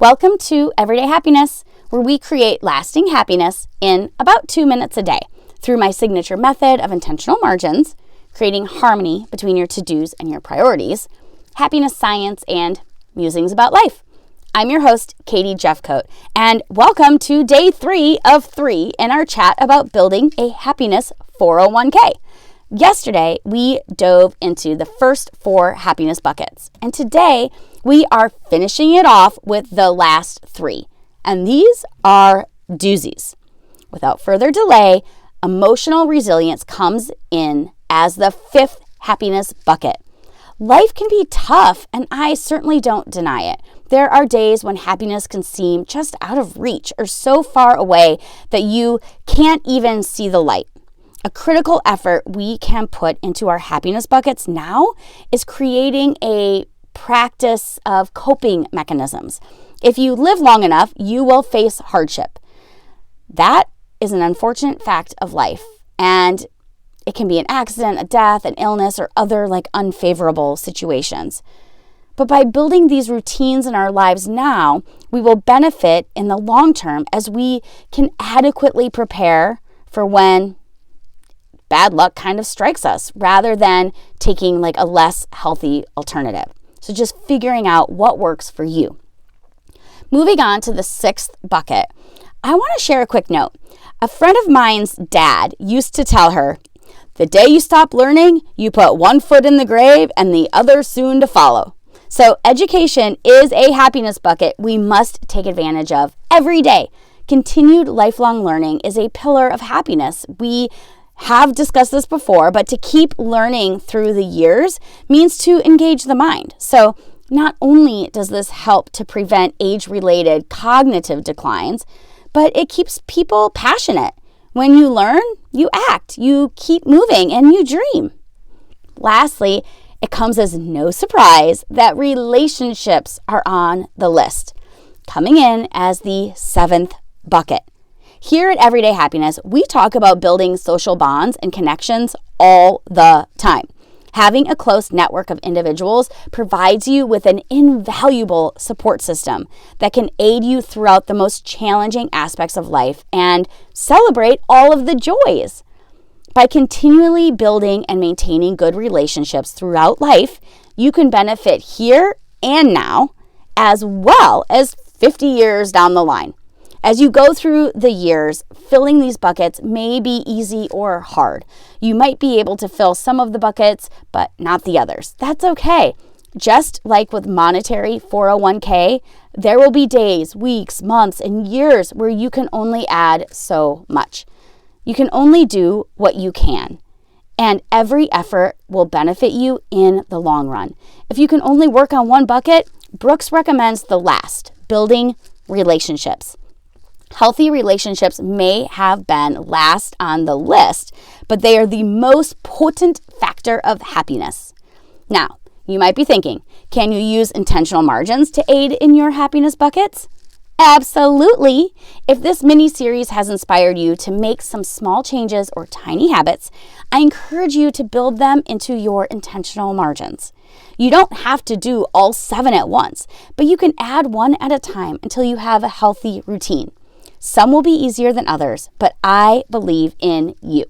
Welcome to Everyday Happiness, where we create lasting happiness in about 2 minutes a day through my signature method of intentional margins, creating harmony between your to-dos and your priorities, happiness science, and musings about life. I'm your host, Katie Jeffcoat, and welcome to day 3 of 3 in our chat about building a happiness 401k. Yesterday, we dove into the first 4 happiness buckets, and today we are finishing it off with the last 3, and these are doozies. Without further delay, emotional resilience comes in as the 5th happiness bucket. Life can be tough, and I certainly don't deny it. There are days when happiness can seem just out of reach or so far away that you can't even see the light. A critical effort we can put into our happiness buckets now is creating a practice of coping mechanisms. If you live long enough, you will face hardship. That is an unfortunate fact of life, and it can be an accident, a death, an illness, or other unfavorable situations. But by building these routines in our lives now, we will benefit in the long term as we can adequately prepare for when bad luck kind of strikes us, rather than taking a less healthy alternative. So just figuring out what works for you. Moving on to the 6th bucket, I want to share a quick note. A friend of mine's dad used to tell her, "The day you stop learning, you put one foot in the grave and the other soon to follow." So education is a happiness bucket we must take advantage of every day. Continued lifelong learning is a pillar of happiness. We have discussed this before, but to keep learning through the years means to engage the mind. So not only does this help to prevent age-related cognitive declines, but it keeps people passionate. When you learn, you act, you keep moving, and you dream. Lastly, it comes as no surprise that relationships are on the list, coming in as the 7th bucket. Here at Everyday Happiness, we talk about building social bonds and connections all the time. Having a close network of individuals provides you with an invaluable support system that can aid you throughout the most challenging aspects of life and celebrate all of the joys. By continually building and maintaining good relationships throughout life, you can benefit here and now, as well as 50 years down the line. As you go through the years, filling these buckets may be easy or hard. You might be able to fill some of the buckets, but not the others. That's okay. Just like with monetary 401k, there will be days, weeks, months, and years where you can only add so much. You can only do what you can, and every effort will benefit you in the long run. If you can only work on one bucket, Brooks recommends the last, building relationships. Healthy relationships may have been last on the list, but they are the most potent factor of happiness. Now, you might be thinking, can you use intentional margins to aid in your happiness buckets? Absolutely. If this mini-series has inspired you to make some small changes or tiny habits, I encourage you to build them into your intentional margins. You don't have to do all 7 at once, but you can add 1 at a time until you have a healthy routine. Some will be easier than others, but I believe in you.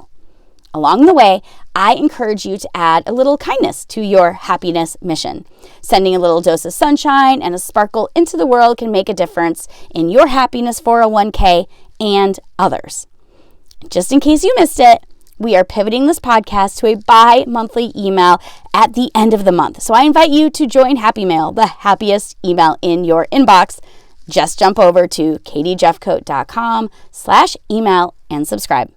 Along the way, I encourage you to add a little kindness to your happiness mission. Sending a little dose of sunshine and a sparkle into the world can make a difference in your happiness 401k and others. Just in case you missed it, we are pivoting this podcast to a bi-monthly email at the end of the month. So I invite you to join Happy Mail, the happiest email in your inbox. Just jump over to katiejeffcoat.com/email and subscribe.